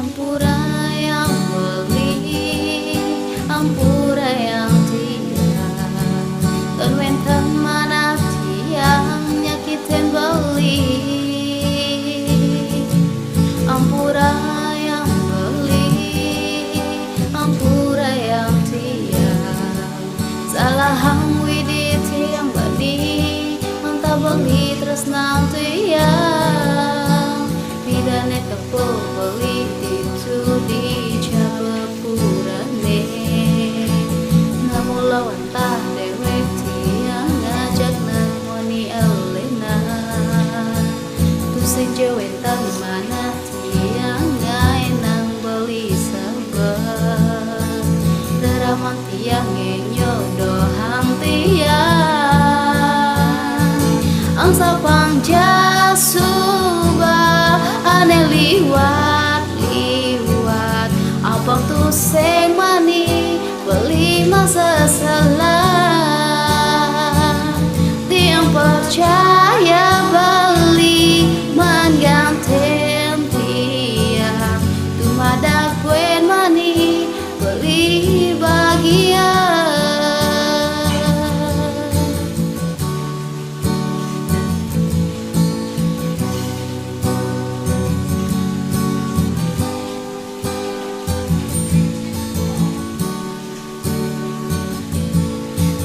Ampura yang beli, ampura yang tiang, terwentang mana tiang nyakitin beli. Ampura yang beli, ampura yang tiang, salah hang widi tiang beli, mentah beli terus nanti yang pidane kepo beli di Jabapurane, namun lawan tah dewek tiang ngajak namoni Elena, tu sejauhan mana tiang ngai nang beli sabar, deraman tiang nyodohang tiang, angsa pangja subah ane liwat abang tu seng mani beli masa salah, tiang percaya beli mangganten tiang tu mada kuen mani beli bagian.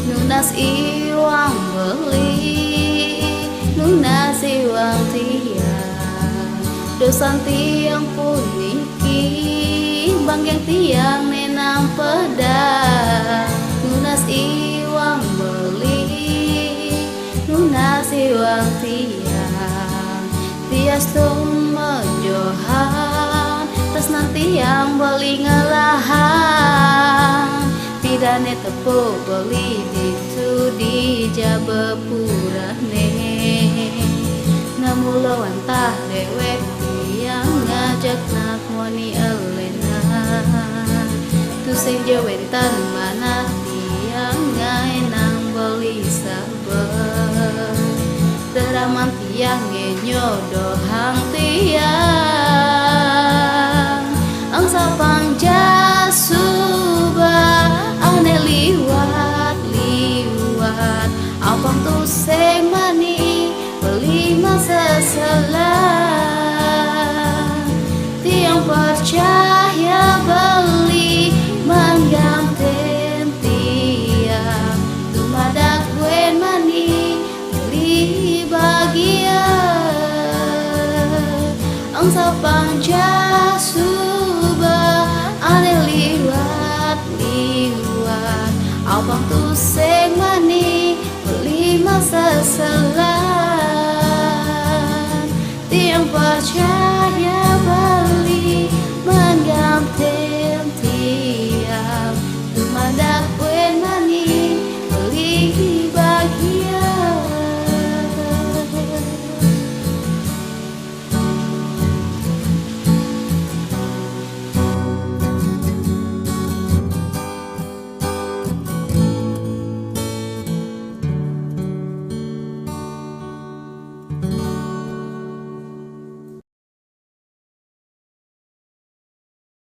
Nunas iwang beli, nunas iwang tiang, dosan tiang puniki, banggeng tiang nenang pedang. Nunas iwang beli, nunas iwang tiang, tias tung menjohan, terus nanti yang beli ngelahan. Pidane tepo beli itu di Jabapurane, namun lawan tah dewek tiang ngajak nakmoni Elena, tu sejauhan mana tiang ngai nang beli sabar, deraman tiang nyodohang tiang, angsa pangja subah ane liwat abang tu seng mani beli masa salah, tiang percaya beli mangganten tiang tu mada kuen mani beli bagian, angsa pangja subah ane liwat abang tu seng mani beli masa salah, tiang percaya